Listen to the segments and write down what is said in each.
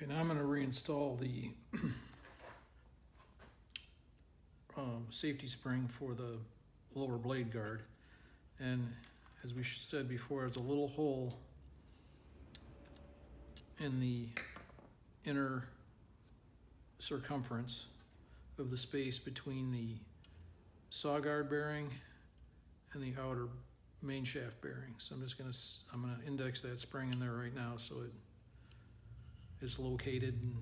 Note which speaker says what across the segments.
Speaker 1: Okay, now I'm going to reinstall the safety spring for the lower blade guard. And as we said before, there's a little hole in the inner circumference of the space between the saw guard bearing and the outer main shaft bearing. So I'm gonna index that spring in there right now so it is located and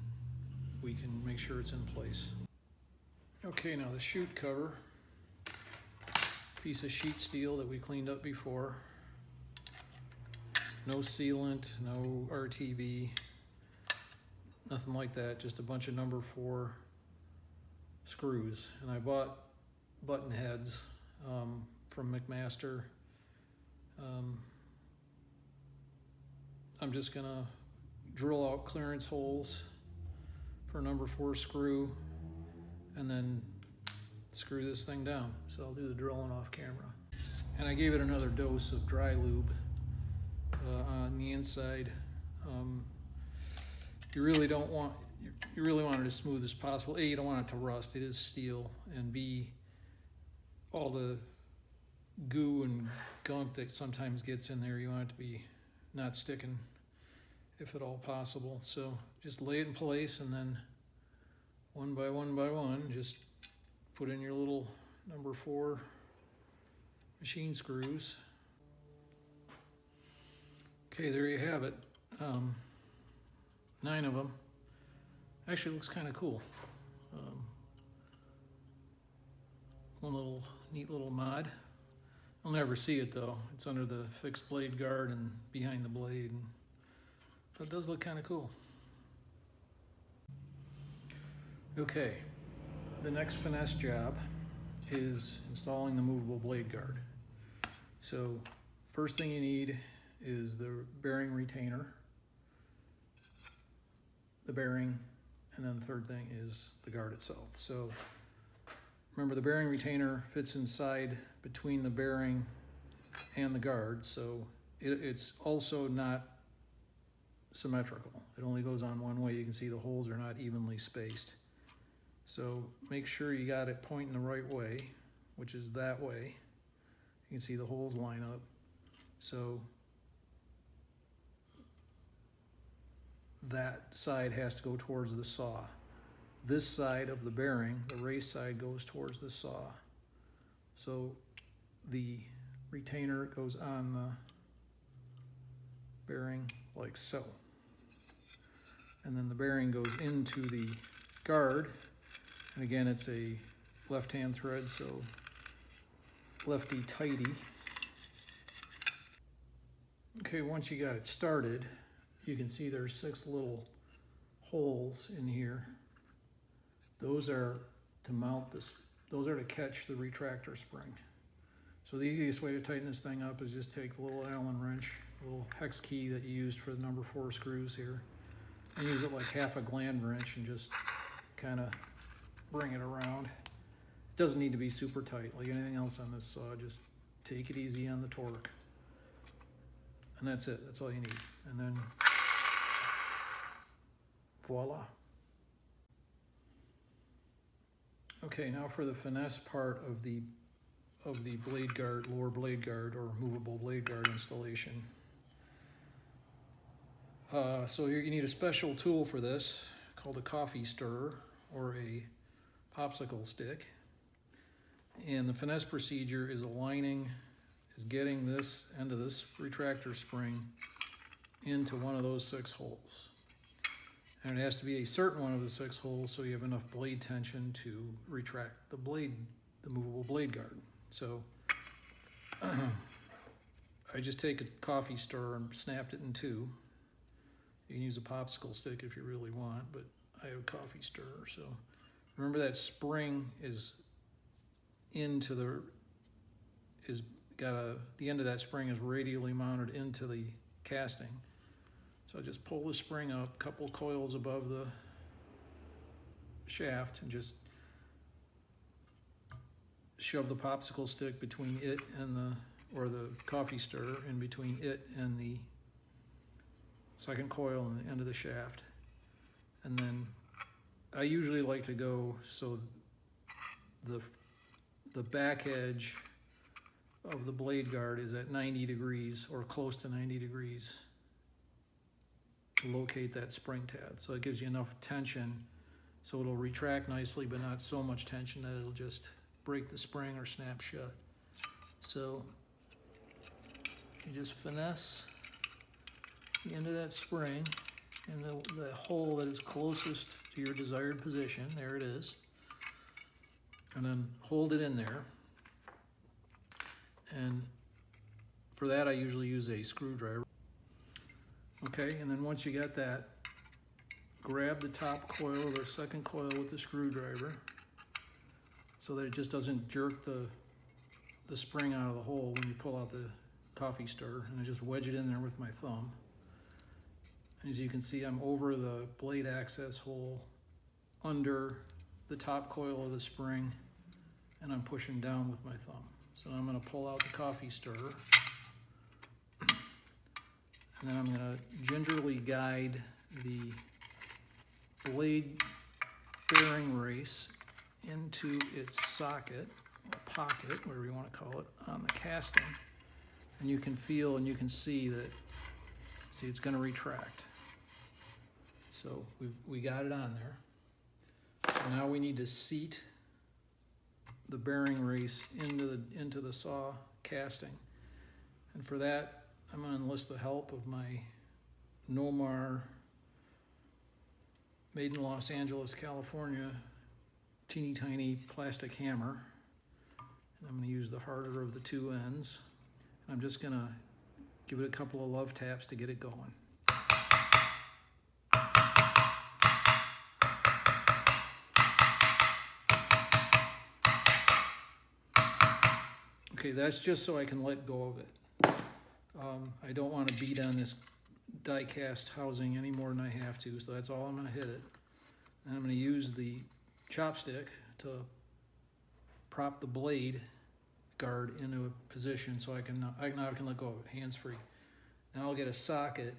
Speaker 1: we can make sure it's in place. Okay, now the chute cover, piece of sheet steel that we cleaned up before. No sealant, no RTV, nothing like that, just a bunch of number 4 screws. And I bought button heads from McMaster. I'm just gonna drill out clearance holes for number 4 screw and then screw this thing down. So I'll do the drilling off camera. And I gave it another dose of dry lube on the inside. You really want it as smooth as possible. A, you don't want it to rust, it is steel, and B, all the goo and gunk that sometimes gets in there, you want it to be not sticking if at all possible. So just lay it in place and then one by one, just put in your little number 4 machine screws. Okay, there you have it. 9 of them. Actually, looks kind of cool. One neat little mod. I'll never see it though. It's under the fixed blade guard and behind the blade. But it does look kind of cool. Okay, the next finesse job is installing the movable blade guard. So first thing you need is the bearing retainer, the bearing, and then the third thing is the guard itself. So remember, the bearing retainer fits inside between the bearing and the guard, so it's also not symmetrical. It only goes on one way. You can see the holes are not evenly spaced. So make sure you got it pointing the right way, which is that way. You can see the holes line up. So that side has to go towards the saw. This side of the bearing, the race side, goes towards the saw. So the retainer goes on the bearing like so. And then the bearing goes into the guard. And again, it's a left-hand thread, so lefty-tighty. Okay, once you got it started, you can see there's 6 little holes in here. Those are to mount this, those are to catch the retractor spring. So the easiest way to tighten this thing up is just take the little Allen wrench, a little hex key that you used for the number 4 screws here, and use it like half a gland wrench and just kind of bring it around. It doesn't need to be super tight like anything else on this saw, just take it easy on the torque. And that's it, that's all you need. And then voila. Okay, now for the finesse part of the blade guard, lower blade guard, or movable blade guard installation. So you need a special tool for this called a coffee stirrer or a popsicle stick. And the finesse procedure is getting this end of this retractor spring into one of those 6 holes. And it has to be a certain one of the 6 holes so you have enough blade tension to retract the blade, the movable blade guard. So I just take a coffee stirrer and snapped it in 2. You can use a popsicle stick if you really want, but I have a coffee stirrer. So remember that spring is the end of that spring is radially mounted into the casting. So I just pull the spring up, a couple coils above the shaft, and just shove the popsicle stick between it and the coffee stirrer in between it and the second coil and the end of the shaft. And then I usually like to go so the back edge of the blade guard is at 90 degrees or close to 90 degrees to locate that spring tab. So it gives you enough tension so it'll retract nicely, but not so much tension that it'll just break the spring or snap shut. So you just finesse the end of that spring in the hole that is closest to your desired position. There it is. And then hold it in there. And for that, I usually use a screwdriver. Okay, and then once you got that, grab the top coil or the second coil with the screwdriver so that it just doesn't jerk the spring out of the hole when you pull out the coffee stirrer, and I just wedge it in there with my thumb. As you can see, I'm over the blade access hole, under the top coil of the spring, and I'm pushing down with my thumb. So I'm going to pull out the coffee stirrer, and then I'm going to gingerly guide the blade bearing race into its socket, or pocket, whatever you want to call it, on the casting. And you can feel and you can see that, see, it's going to retract. So we got it on there. So now we need to seat the bearing race into the saw casting. And for that, I'm going to enlist the help of my Nomar, made in Los Angeles, California, teeny tiny plastic hammer. And I'm going to use the harder of the two ends. And I'm just going to give it a couple of love taps to get it going. Okay, that's just so I can let go of it. I don't want to beat on this die cast housing any more than I have to, so that's all I'm going to hit it. And I'm going to use the chopstick to prop the blade guard into a position so now I can let go of it, hands free. Now I'll get a socket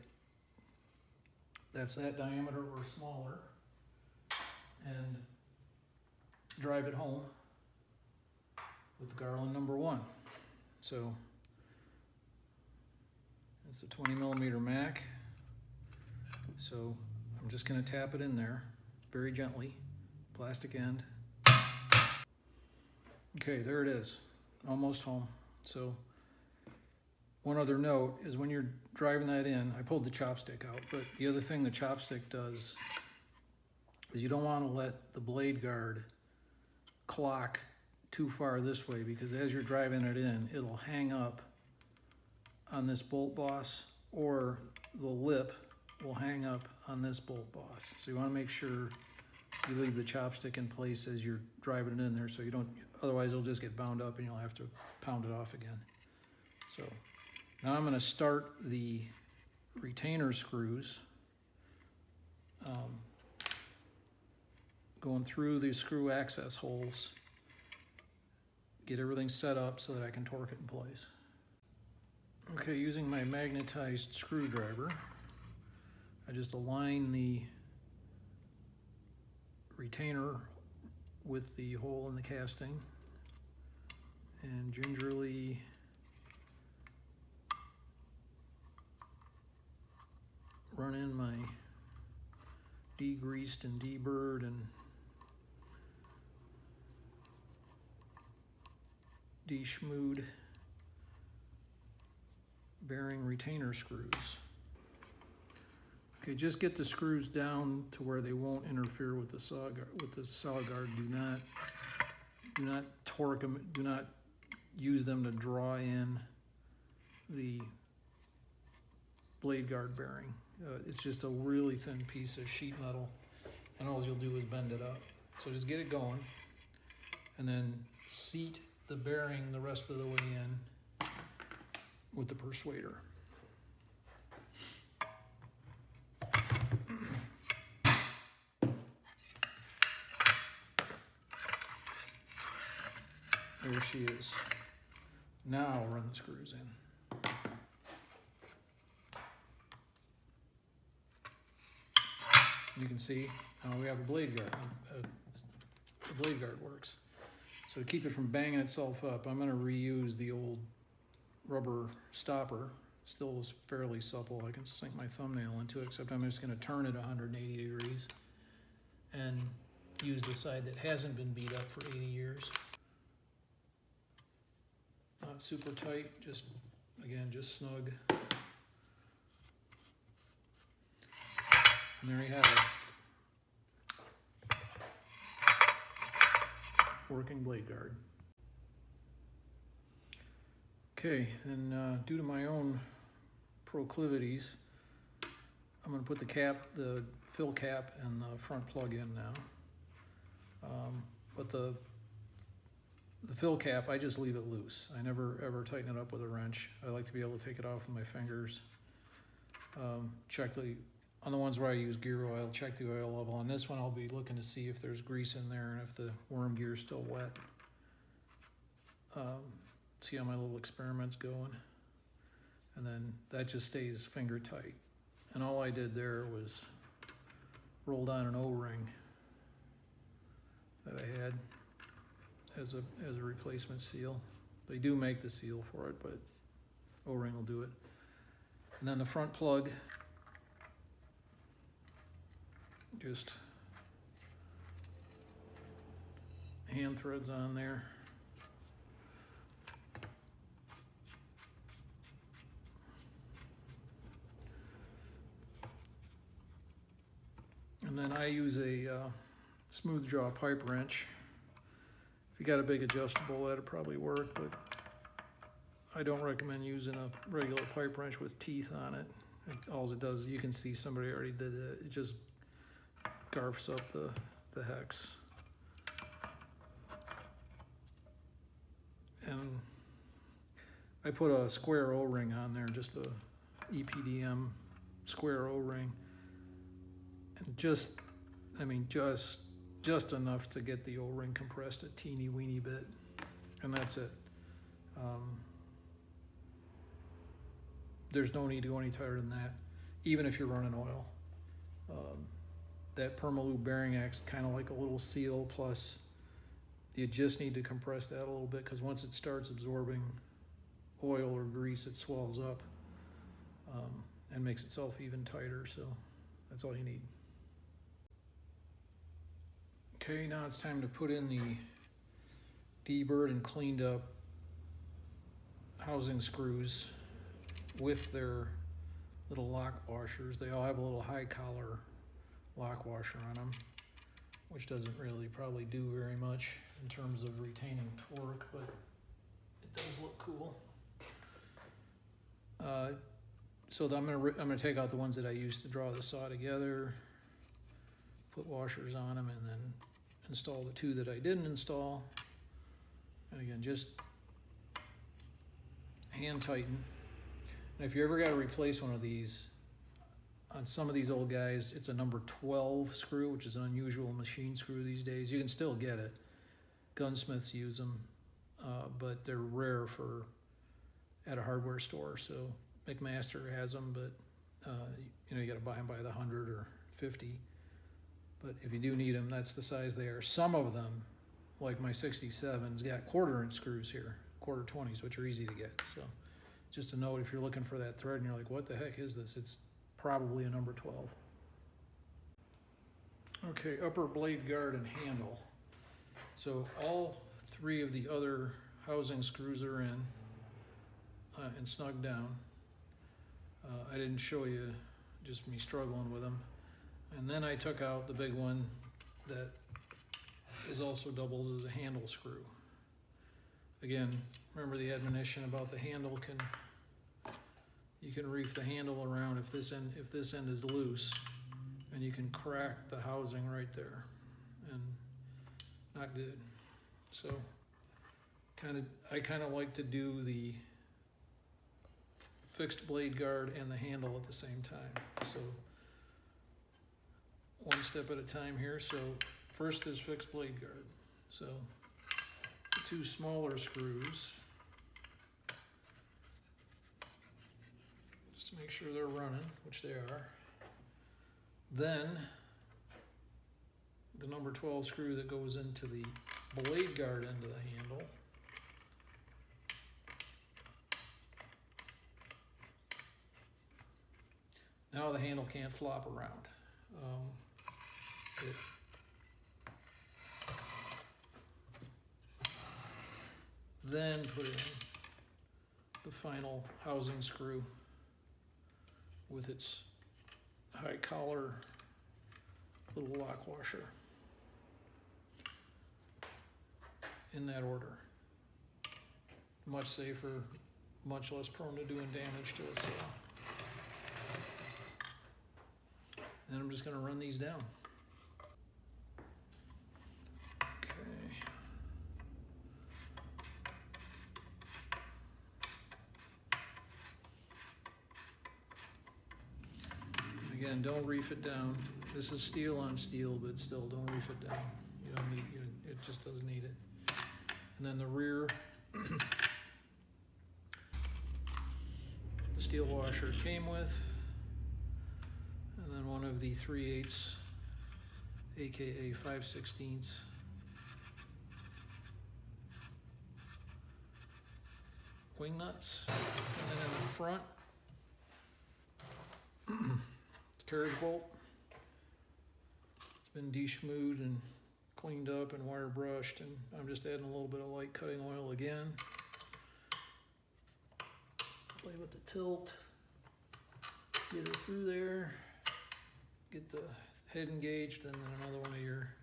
Speaker 1: that's that diameter or smaller and drive it home with Garland number 1. So it's a 20 millimeter Mac. So I'm just going to tap it in there very gently, plastic end. Okay, there it is, almost home. So one other note is when you're driving that in, I pulled the chopstick out, but the other thing the chopstick does is you don't want to let the blade guard clock too far this way, because as you're driving it in, it'll hang up on this bolt boss, or the lip will hang up on this bolt boss. So you want to make sure you leave the chopstick in place as you're driving it in there, so you don't, otherwise it'll just get bound up and you'll have to pound it off again. So now I'm going to start the retainer screws, going through these screw access holes, get everything set up so that I can torque it in place. Okay, using my magnetized screwdriver, I just align the retainer with the hole in the casting and gingerly run in my degreased and deburred and de-schmooed bearing retainer screws. Okay, just get the screws down to where they won't interfere with the saw guard. Do not torque them. Do not use them to draw in the blade guard bearing. It's just a really thin piece of sheet metal, and all you'll do is bend it up. So just get it going, and then seat the bearing the rest of the way in with the persuader. There she is. Now run the screws in. You can see we have a blade guard. The blade guard works. So to keep it from banging itself up, I'm going to reuse the old rubber stopper. Still is fairly supple. I can sink my thumbnail into it, except I'm just going to turn it 180 degrees and use the side that hasn't been beat up for 80 years. Not super tight, just, again, just snug. And there you have it. Working blade guard. Okay, then due to my own proclivities, I'm going to put the fill cap and the front plug in now. But the fill cap, I just leave it loose. I never ever tighten it up with a wrench. I like to be able to take it off with my fingers. On the ones where I use gear oil, check the oil level. On this one, I'll be looking to see if there's grease in there and if the worm gear is still wet. See how my little experiment's going. And then that just stays finger tight. And all I did there was roll down an O-ring that I had as a replacement seal. They do make the seal for it, but O-ring will do it. And then the front plug, just hand threads on there. And then I use a smooth jaw pipe wrench. If you got a big adjustable, that'd probably work, but I don't recommend using a regular pipe wrench with teeth on it. All it does, you can see somebody already did it. It just garfs up the hex. And I put a square O-ring on there, just a EPDM square O-ring. And just enough to get the O-ring compressed a teeny weeny bit, and that's it. There's no need to go any tighter than that, even if you're running oil. That Permalube bearing acts kind of like a little seal, plus you just need to compress that a little bit, because once it starts absorbing oil or grease, it swells up and makes itself even tighter, so that's all you need. Okay, now it's time to put in the deburred and cleaned up housing screws with their little lock washers. They all have a little high collar lock washer on them, which doesn't really probably do very much in terms of retaining torque, but it does look cool. So I'm gonna take out the ones that I used to draw the saw together, put washers on them, and then install the two that I didn't install. And again, just hand tighten. And if you ever got to replace one of these, on some of these old guys, it's a number 12 screw, which is an unusual machine screw these days. You can still get it. Gunsmiths use them, but they're rare at a hardware store. So McMaster has them, but you got to buy them by the 100 or 50. But if you do need them, that's the size they are. Some of them, like my 67's, got 1/4" screws here, 1/4 20s, which are easy to get. So just a note, if you're looking for that thread and you're like, what the heck is this? It's probably a number 12. Okay, upper blade guard and handle. So all three of the other housing screws are in and snug down. I didn't show you, just me struggling with them. And then I took out the big one that is also doubles as a handle screw. Again, remember the admonition about the handle you can reef the handle around if this end is loose, and you can crack the housing right there, and not good. So I kind of like to do the fixed blade guard and the handle at the same time. So one step at a time here. So first is fixed blade guard. So the two smaller screws, just to make sure they're running, which they are. Then the number 12 screw that goes into the blade guard end of the handle. Now the handle can't flop around. Then put in the final housing screw with its high collar little lock washer, in that order. Much safer, much less prone to doing damage to a sail. And I'm just going to run these down. Okay. Again, don't reef it down. This is steel on steel, but still, don't reef it down. You don't need it; just doesn't need it. And then the rear, the steel washer it came with, and then one of the 3/8, aka 5/16 wing nuts, and then in the front, carriage bolt. It's been de-schmoothed and cleaned up and wire brushed, and I'm just adding a little bit of light cutting oil again. Play with the tilt, get it through there, get the head engaged, and then another one of your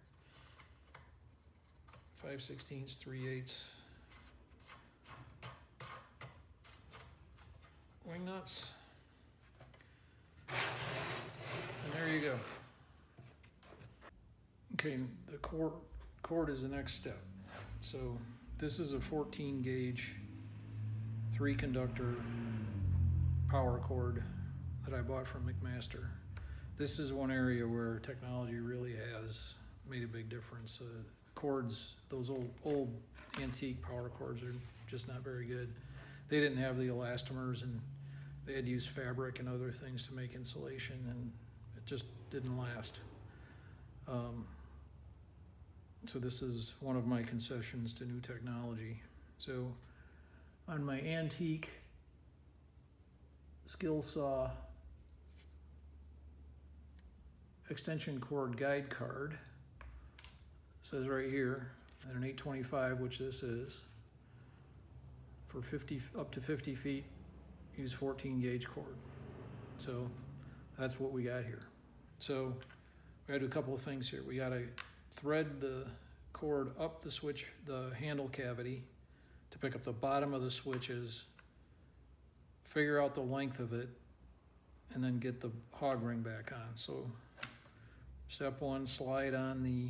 Speaker 1: 5/16, 3/8 wing nuts. And there you go. Okay, the cord is the next step. So this is a 14 gauge 3 conductor power cord that I bought from McMaster. This is one area where technology really has made a big difference. Cords, those old antique power cords, are just not very good. They didn't have the elastomers, and they had to use fabric and other things to make insulation, and it just didn't last. So this is one of my concessions to new technology. So on my antique Skilsaw extension cord guide card, it says right here, at an 825, which this is, for 50 up to 50 feet, use 14 gauge cord. So that's what we got here. So we gotta do a couple of things here. We gotta thread the cord up the switch, the handle cavity, to pick up the bottom of the switches, figure out the length of it, and then get the hog ring back on. So step 1, slide on the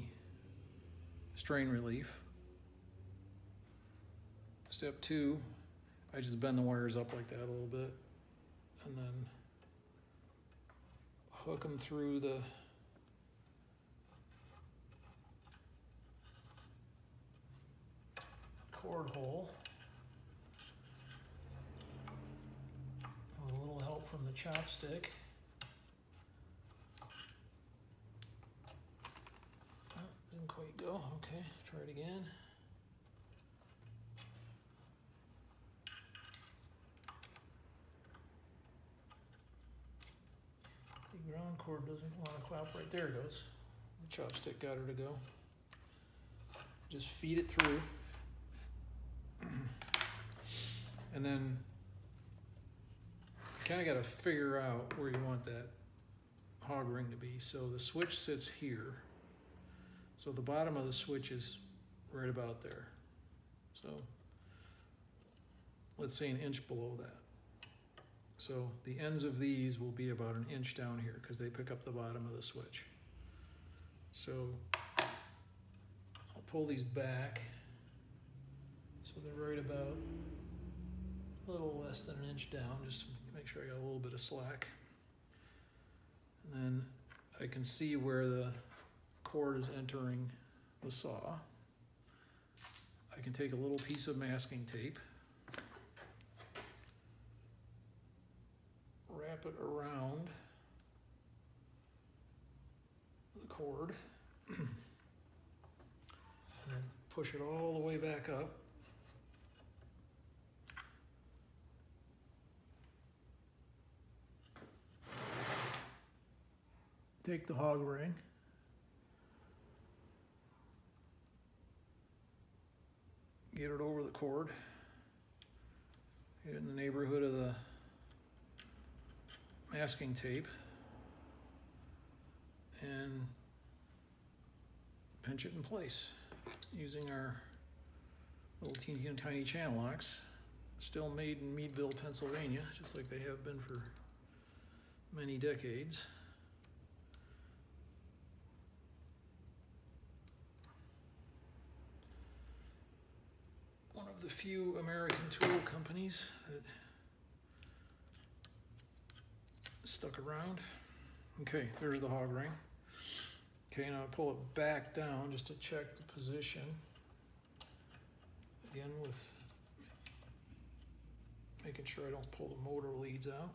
Speaker 1: strain relief. Step 2, I just bend the wires up like that a little bit, and then hook them through the cord hole with a little help from the chopstick. Oh, didn't quite go. Okay, try it again. The ground cord doesn't want to cooperate. There it goes. The chopstick got her to go. Just feed it through. And then you kind of got to figure out where you want that hog ring to be. So the switch sits here. So the bottom of the switch is right about there. So let's say an inch below that. So the ends of these will be about an inch down here because they pick up the bottom of the switch. So I'll pull these back so they're right about a little less than an inch down, just to make sure I got a little bit of slack. And then I can see where the cord is entering the saw. I can take a little piece of masking tape, wrap it around the cord, push it all the way back up. Take the hog ring. Get it over the cord. Get it in the neighborhood of the masking tape. And pinch it in place using our little tiny channel locks, still made in Meadville, Pennsylvania, just like they have been for many decades. One of the few American tool companies that stuck around. Okay, there's the hog ring. Okay, now pull it back down just to check the position. Again, with making sure I don't pull the motor leads out.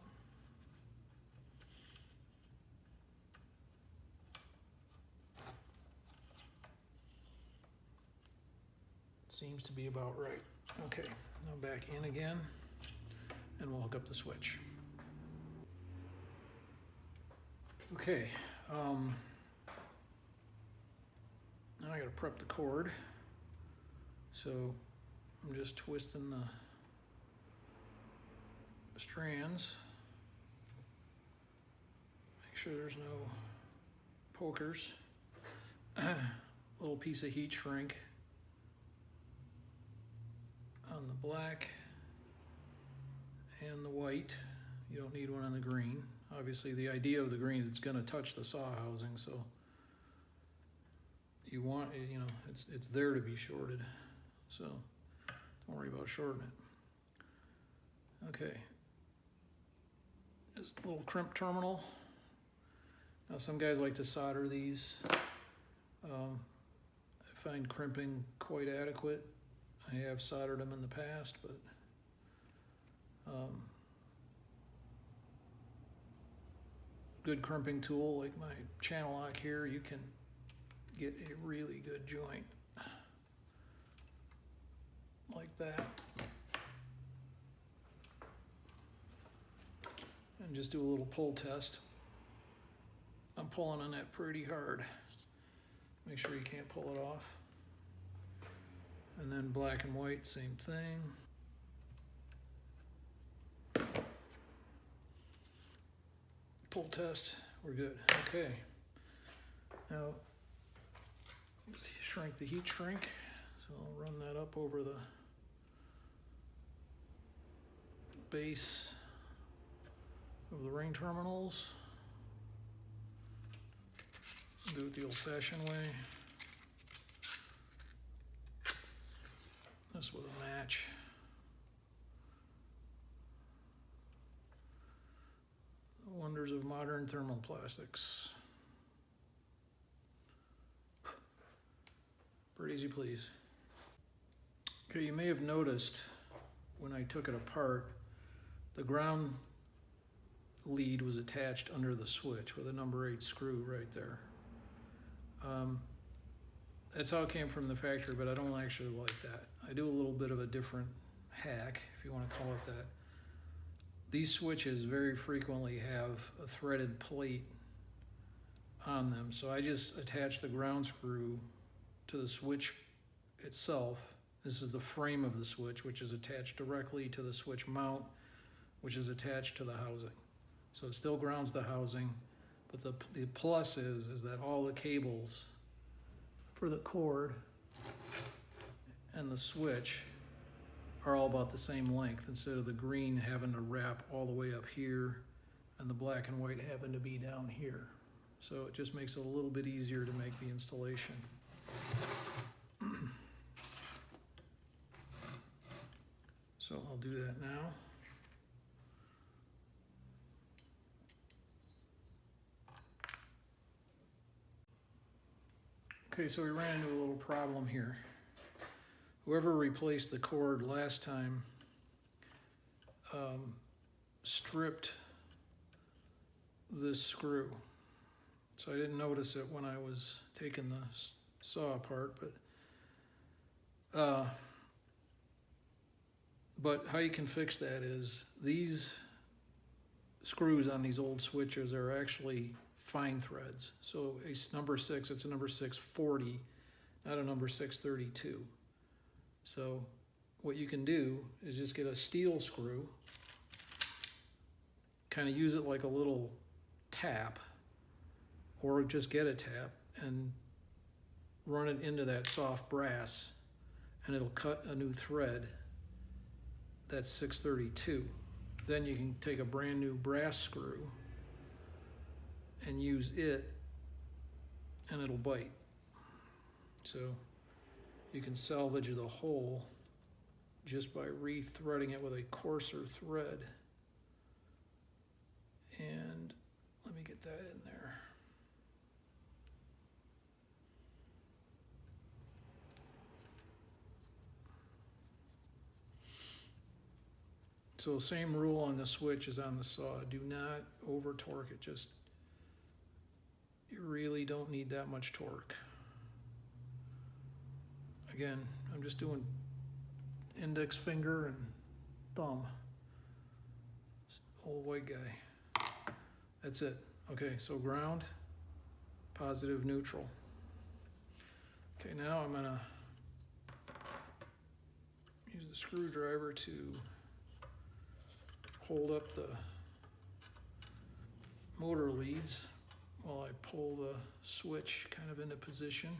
Speaker 1: Seems to be about right. Okay, now back in again, and we'll hook up the switch. Okay, now I gotta prep the cord. So I'm just twisting the strands. Make sure there's no pokers. Little piece of heat shrink on the black and the white. You don't need one on the green. Obviously the idea of the green is it's going to touch the saw housing, so you want, you know, it's there to be shorted, so don't worry about shorting it. Okay, just a little crimp terminal. Now some guys like to solder these. I find crimping quite adequate. I have soldered them in the past, but good crimping tool like my channel lock here, you can get a really good joint like that. And just do a little pull test. I'm pulling on that pretty hard. Make sure you can't pull it off. And then black and white, same thing. Pull test, we're good. Okay. Now, let's shrink the heat shrink. So I'll run that up over the base of the ring terminals. Do it the old-fashioned way. This with a match. The wonders of modern thermoplastics. Pretty easy, please. Okay, you may have noticed when I took it apart, the ground lead was attached under the switch with a number 8 screw right there. That's how it came from the factory, but I don't actually like that. I do a little bit of a different hack, if you want to call it that. These switches very frequently have a threaded plate on them, so I just attach the ground screw to the switch itself. This is the frame of the switch, which is attached directly to the switch mount, which is attached to the housing. So it still grounds the housing, but the plus is that all the cables for the cord and the switch are all about the same length, instead of the green having to wrap all the way up here and the black and white having to be down here. So it just makes it a little bit easier to make the installation. So I'll do that now. Okay, so we ran into a little problem here. Whoever replaced the cord last time stripped this screw. So I didn't notice it when I was taking the saw apart, but But how you can fix that is these screws on these old switches are actually fine threads. So a number 6, it's a number 640, not a number 632. So what you can do is just get a steel screw, kind of use it like a little tap, or just get a tap and run it into that soft brass, and it'll cut a new thread. That's 632. Then you can take a brand new brass screw and use it, and it'll bite. So you can salvage the hole just by re-threading it with a coarser thread. And let me get that in there. So same rule on the switch as on the saw. Do not over torque it. Just, you really don't need that much torque. Again, I'm just doing index finger and thumb. Old white guy. That's it. Okay, so ground, positive, neutral. Okay, now I'm gonna use the screwdriver to hold up the motor leads while I pull the switch kind of into position.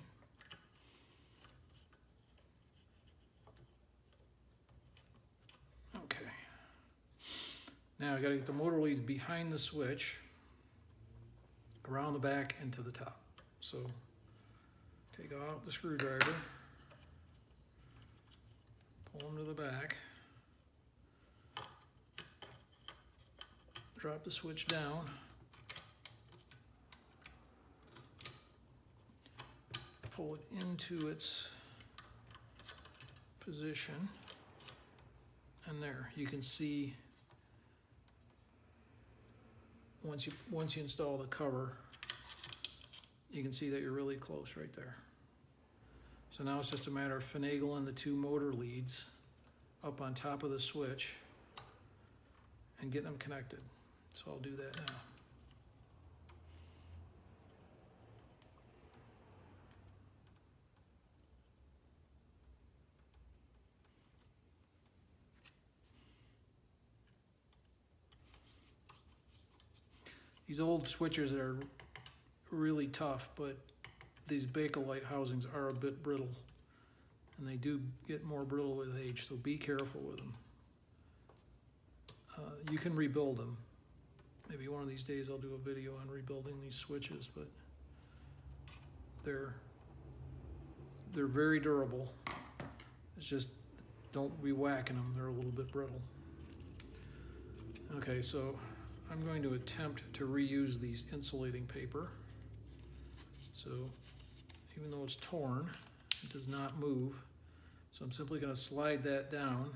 Speaker 1: Okay. Now I gotta get the motor leads behind the switch, around the back and to the top. So take out the screwdriver, pull them to the back, drop the switch down, pull it into its position, and there you can see once you install the cover, you can see that you're really close right there. So now it's just a matter of finagling the two motor leads up on top of the switch and getting them connected. So I'll do that now. These old switches are really tough, but these Bakelite housings are a bit brittle, and they do get more brittle with age, so be careful with them. You can rebuild them. Maybe one of these days I'll do a video on rebuilding these switches, but they're very durable. It's just, don't be whacking them, they're a little bit brittle. Okay, so I'm going to attempt to reuse these insulating paper. So even though it's torn, it does not move. So I'm simply going to slide that down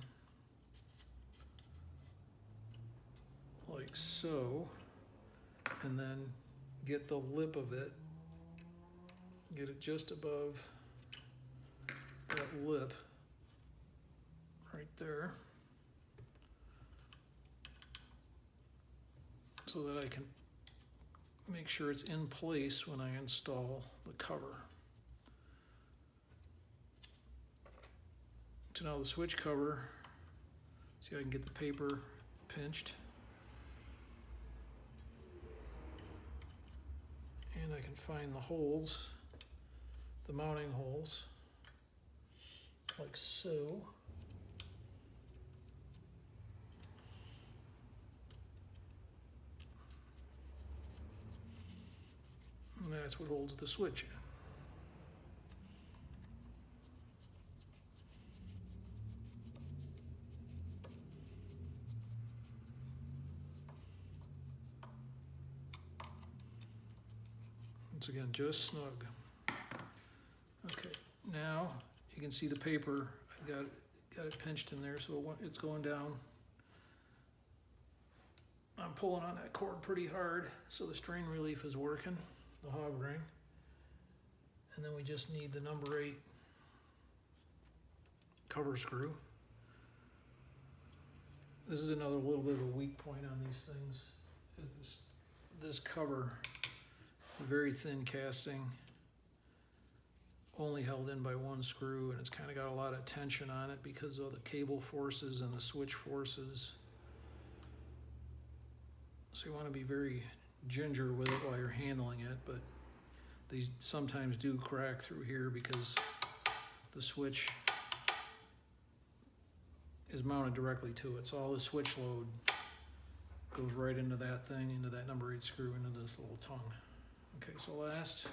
Speaker 1: like so, and then get the lip of it, get it just above that lip right there, so that I can make sure it's in place when I install the cover. So now the switch cover, see, I can get the paper pinched, and I can find the holes, the mounting holes, like so. And that's what holds the switch in. Once again, just snug. Okay, now you can see the paper. I've got it pinched in there, so it's going down. I'm pulling on that cord pretty hard, so the strain relief is working, the hog ring. And then we just need the number 8 cover screw. This is another little bit of a weak point on these things, is this cover, very thin casting, only held in by one screw, and it's kind of got a lot of tension on it because of the cable forces and the switch forces. So you want to be very ginger with it while you're handling it, but these sometimes do crack through here because the switch is mounted directly to it. So all the switch load goes right into that thing, into that number 8 screw, into this little tongue. Okay, so last,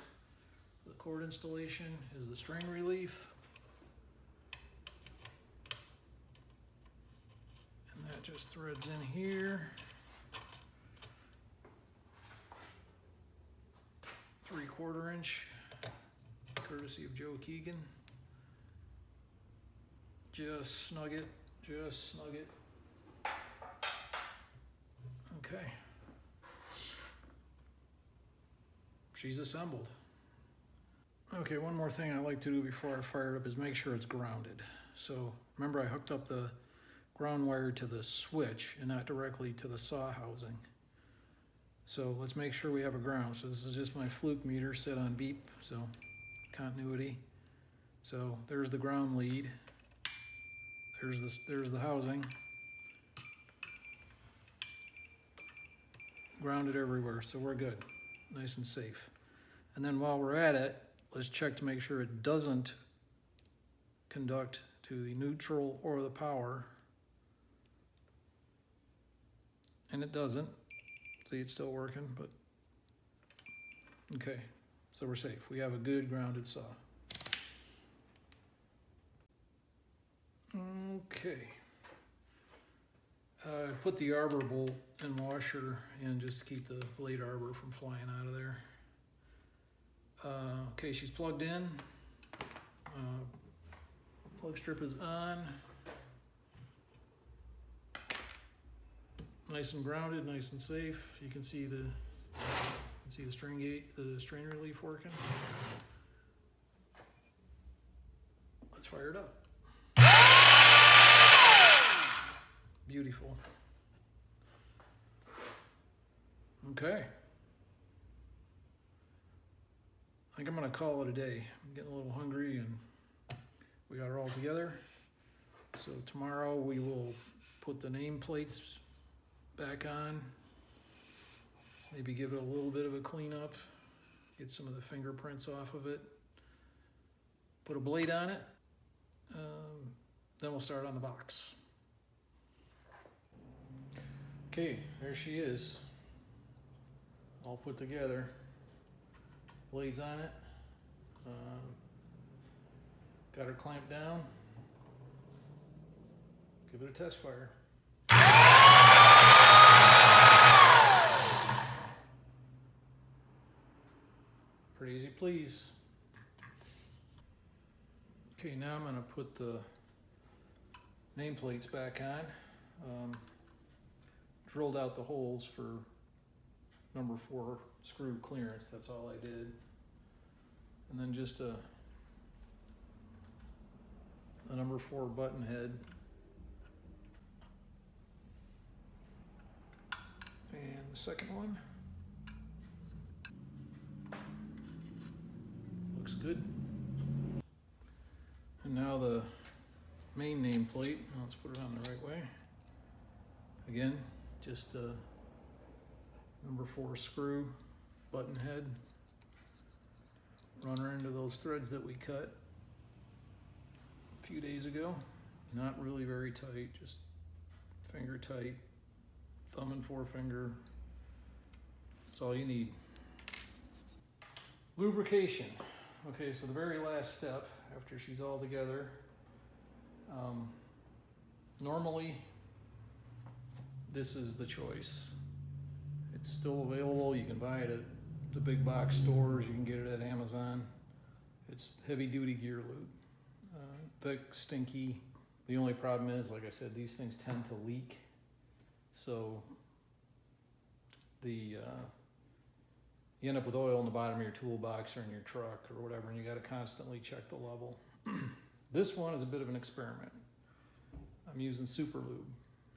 Speaker 1: the cord installation is the string relief. And that just threads in here. 3/4 inch, courtesy of Joe Keegan. Just snug it, just snug it. Okay. She's assembled. Okay, one more thing I like to do before I fire it up is make sure it's grounded. So remember, I hooked up the ground wire to the switch and not directly to the saw housing. So let's make sure we have a ground. So this is just my fluke meter set on beep, so continuity. So there's the ground lead. There's the housing. Grounded everywhere, so we're good. Nice and safe. And then while we're at it, let's check to make sure it doesn't conduct to the neutral or the power. And it doesn't. See, it's still working, but okay, so we're safe. We have a good grounded saw. Okay. I put the arbor bolt and washer in just to keep the blade arbor from flying out of there. Okay, she's plugged in. Plug strip is on. Nice and grounded, nice and safe. You can see the string gate, the strain relief working. Let's fire it up. Beautiful. Okay. I think I'm gonna call it a day. I'm getting a little hungry and we got it all together. So tomorrow we will put the nameplates back on. Maybe give it a little bit of a cleanup. Get some of the fingerprints off of it. Put a blade on it. Then we'll start on the box. Okay, there she is. All put together. Blades on it. Got her clamped down. Give it a test fire. Pretty easy, please. Okay, now I'm going to put the nameplates back on. Drilled out the holes for number 4 screw clearance. That's all I did. And then just a number 4 button head. And the second one. Looks good. And now the main nameplate. Let's put it on the right way. Again, just a number 4 screw button head. Run her into those threads that we cut a few days ago. Not really very tight, just finger tight. Thumb and forefinger. That's all you need. Lubrication. Okay, so the very last step after she's all together. Normally, this is the choice. It's still available. You can buy it at the big box stores. You can get it at Amazon. It's heavy duty gear lube. Thick, stinky. The only problem is, like I said, these things tend to leak. So you end up with oil in the bottom of your toolbox or in your truck or whatever, and you got to constantly check the level. This one is a bit of an experiment. I'm using super lube.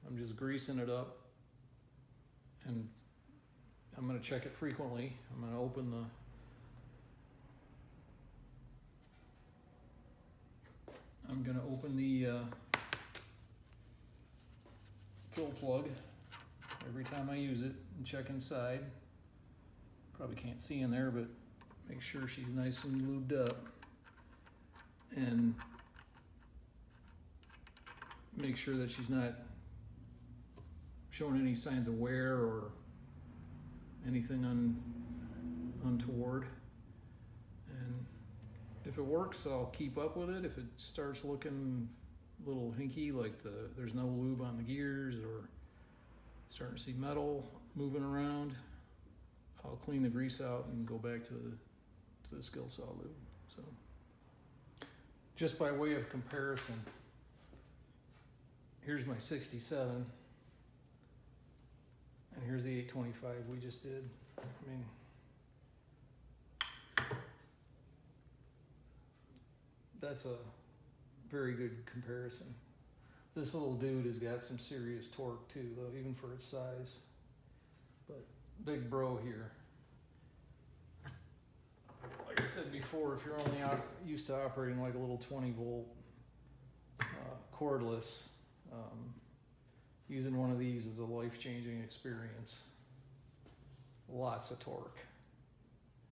Speaker 1: I'm just greasing it up, and I'm going to check it frequently. I'm going to open the fill plug every time I use it and check inside. Probably can't see in there, but make sure she's nice and lubed up, and make sure that she's not showing any signs of wear or anything untoward. And if it works, I'll keep up with it. If it starts looking a little hinky, like there's no lube on the gears or starting to see metal moving around, I'll clean the grease out and go back to the Skilsaw lube. So, just by way of comparison, here's my 67, and here's the 825 we just did. I mean, that's a very good comparison. This little dude has got some serious torque too, though, even for its size. But big bro here. Like I said before, if you're only used to operating like a little 20-volt cordless, using one of these is a life-changing experience. Lots of torque.